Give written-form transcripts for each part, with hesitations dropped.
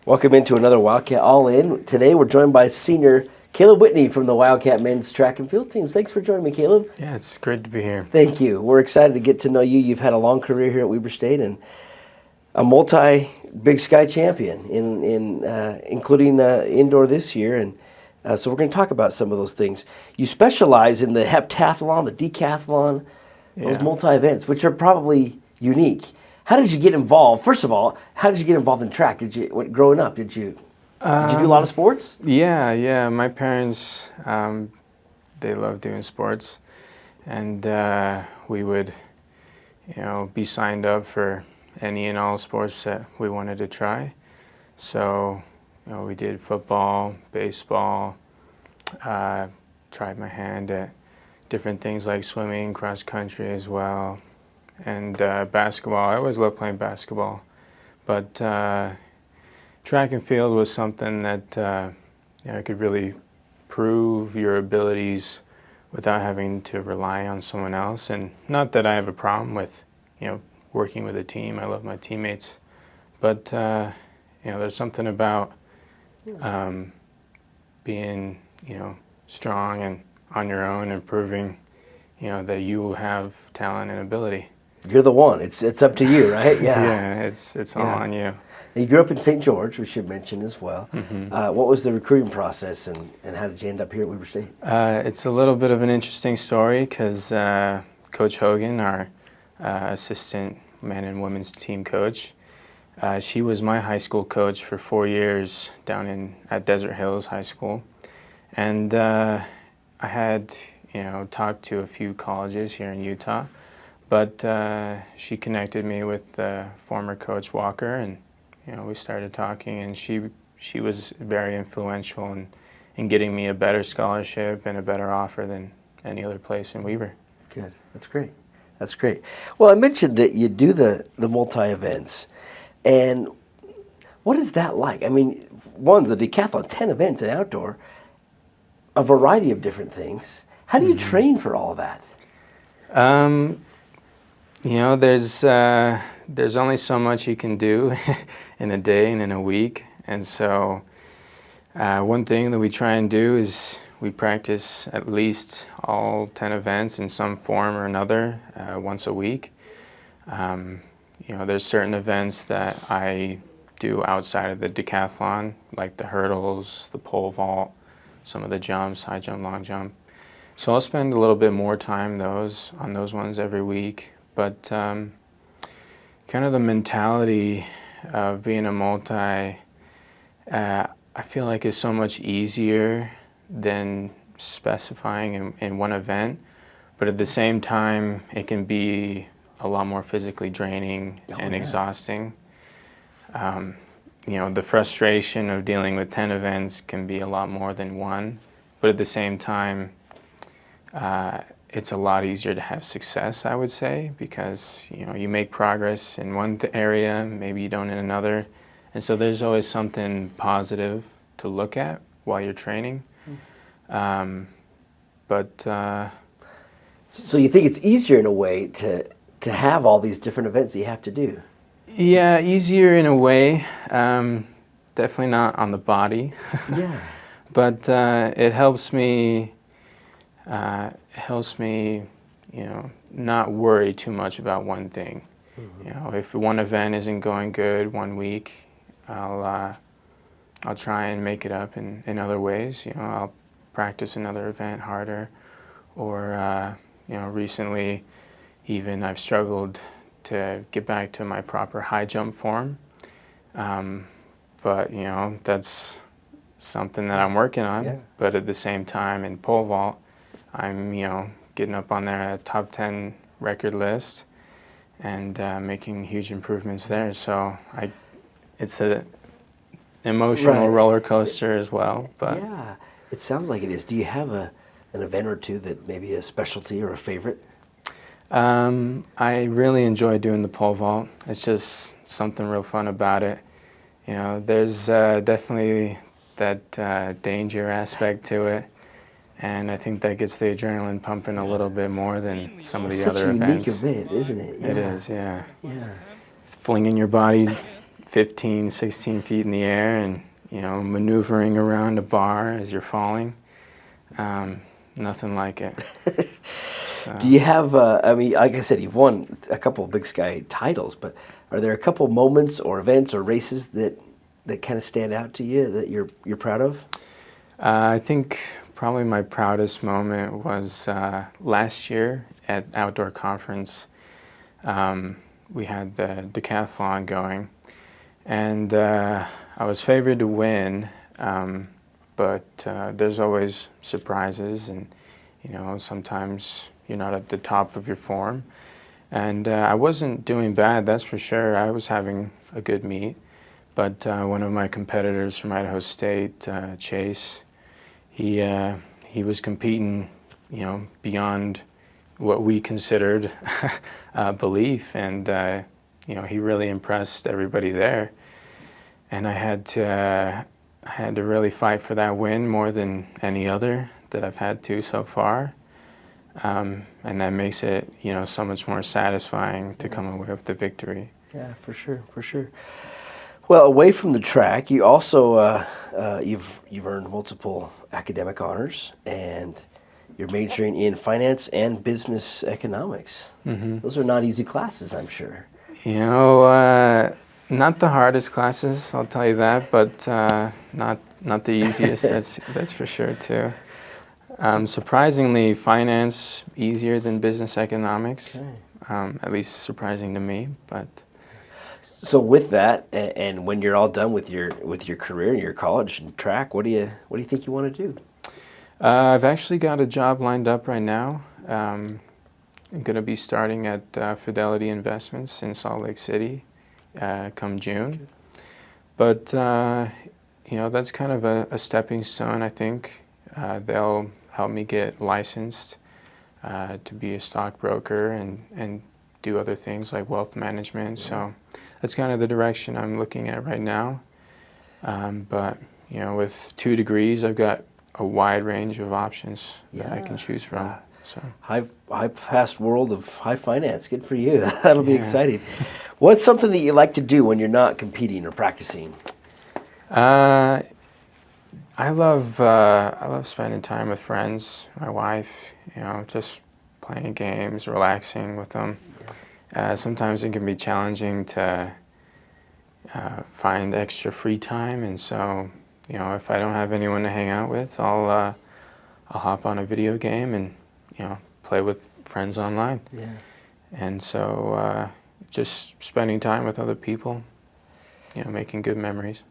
Welcome into another Wildcat All In. Today we're joined by senior Caleb Whitney from the Wildcat men's track and field teams. Thanks for joining me, Caleb. Yeah, it's great to be here. Thank you. We're excited to get to know you. You've had a long career here at Weber State and a multi-Big Sky champion, including indoor this year. And so we're going to talk about some of those things. You specialize in the heptathlon, the decathlon, those multi-events, which are probably unique. How did you get involved? First of all, how did you get involved in track? Growing up, did you do a lot of sports? Yeah. My parents, they love doing sports, and we would, be signed up for any and all sports that we wanted to try. So, we did football, baseball, tried my hand at different things like swimming, cross country as well. And basketball, I always loved playing basketball, but track and field was something that I could really prove your abilities without having to rely on someone else. And not that I have a problem with, working with a team. I love my teammates, but there's something about being, strong and on your own and proving, that you have talent and ability. You're the one. It's up to you, right? Yeah. Yeah, it's all on you. You grew up in St. George, we should mention as well. Mm-hmm. What was the recruiting process, and how did you end up here at Weber State? It's a little bit of an interesting story because Coach Hogan, our assistant men and women's team coach, she was my high school coach for 4 years down at Desert Hills High School. And I had, talked to a few colleges here in Utah. But she connected me with former Coach Walker, and we started talking, and she was very influential in getting me a better scholarship and a better offer than any other place in Weber. Good. That's great. That's great. Well, I mentioned that you do the multi-events, and what is that like? I mean, the decathlon, 10 events in outdoor, a variety of different things. How do you train for all of that? There's only so much you can do in a day and in a week. And so one thing that we try and do is we practice at least all 10 events in some form or another once a week. There's certain events that I do outside of the decathlon, like the hurdles, the pole vault, some of the jumps, high jump, long jump. So I'll spend a little bit more time on those ones every week. But kind of the mentality of being a multi, I feel like is so much easier than specifying in one event. But at the same time, it can be a lot more physically draining and exhausting. The frustration of dealing with 10 events can be a lot more than one. But at the same time, it's a lot easier to have success, I would say, because you make progress in one area, maybe you don't in another, and so there's always something positive to look at while you're training. So you think it's easier in a way to have all these different events that you have to do? Yeah, easier in a way. Definitely not on the body. Yeah. But it helps me. Not worry too much about one thing. Mm-hmm. If one event isn't going good one week, I'll try and make it up in other ways. I'll practice another event harder, or recently, even I've struggled to get back to my proper high jump form. But that's something that I'm working on. Yeah. But at the same time, in pole vault, I'm, getting up on their top 10 record list and making huge improvements there. So it's an emotional roller coaster as well. But yeah, it sounds like it is. Do you have an event or two that maybe a specialty or a favorite? I really enjoy doing the pole vault. It's just something real fun about it. There's definitely that danger aspect to it. And I think that gets the adrenaline pumping a little bit more than some of the other events. It's such a unique event, isn't it? Yeah. It is, yeah. Flinging your body 15, 16 feet in the air and, maneuvering around a bar as you're falling. Nothing like it. So. Do you have, like I said, you've won a couple of Big Sky titles, but are there a couple moments or events or races that kind of stand out to you that you're proud of? I think probably my proudest moment was last year at Outdoor Conference. We had the decathlon going, and I was favored to win, but there's always surprises, and sometimes you're not at the top of your form. And I wasn't doing bad, that's for sure. I was having a good meet, but one of my competitors from Idaho State, Chase, he was competing, beyond what we considered belief, and he really impressed everybody there. And I had to really fight for that win more than any other that I've had to so far. And that makes it, so much more satisfying to come away with the victory. Yeah, for sure. Well, away from the track, you also you've earned multiple academic honors, and you're majoring in finance and business economics. Mm-hmm. Those are not easy classes, I'm sure. Not the hardest classes, I'll tell you that, but not the easiest. That's for sure too. Surprisingly, finance easier than business economics. Okay. At least surprising to me. But so with that, and when you're all done with your career and your college and track, what do you think you want to do? I've actually got a job lined up right now. I'm going to be starting at Fidelity Investments in Salt Lake City come June. But that's kind of a stepping stone, I think. They'll help me get licensed to be a stockbroker and do other things like wealth management. So that's kind of the direction I'm looking at right now. But with 2 degrees, I've got a wide range of options that I can choose from. So high past world of high finance. Good for you. That'll be exciting. What's something that you like to do when you're not competing or practicing? I love spending time with friends, my wife, just playing games, relaxing with them. Sometimes it can be challenging to find extra free time, and so if I don't have anyone to hang out with, I'll hop on a video game and play with friends online. Yeah. And so just spending time with other people, making good memories.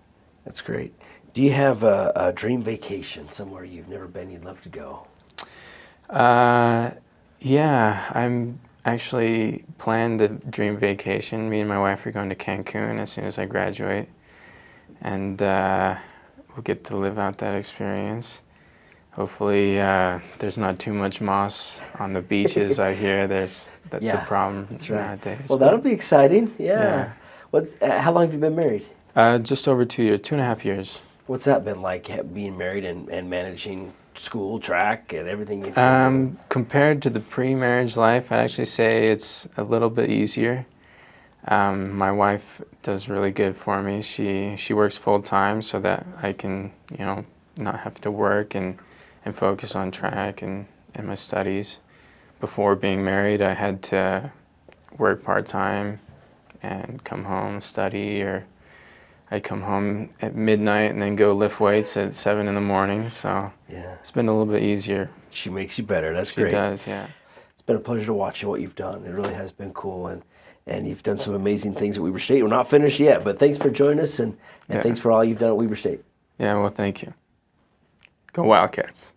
That's great. Do you have a dream vacation somewhere you've never been you'd love to go? Yeah, I'm actually planned the dream vacation. Me and my wife are going to Cancun as soon as I graduate, and we'll get to live out that experience. Hopefully, there's not too much moss on the beaches. I hear that's the problem nowadays. Well, that'll be exciting. Yeah. How long have you been married? Just over 2 years, 2.5 years. What's that been like, being married and managing school, track, and everything you've compared to the pre-marriage life, I'd actually say it's a little bit easier. My wife does really good for me. She works full-time so that I can, not have to work and focus on track and my studies. Before being married, I had to work part-time and come home, study, or I'd come home at midnight and then go lift weights at 7 in the morning. So it's been a little bit easier. She makes you better. That's great. She does, yeah. It's been a pleasure to watch what you've done. It really has been cool, and you've done some amazing things at Weber State. We're not finished yet, but thanks for joining us, and thanks for all you've done at Weber State. Yeah, well, thank you. Go Wildcats.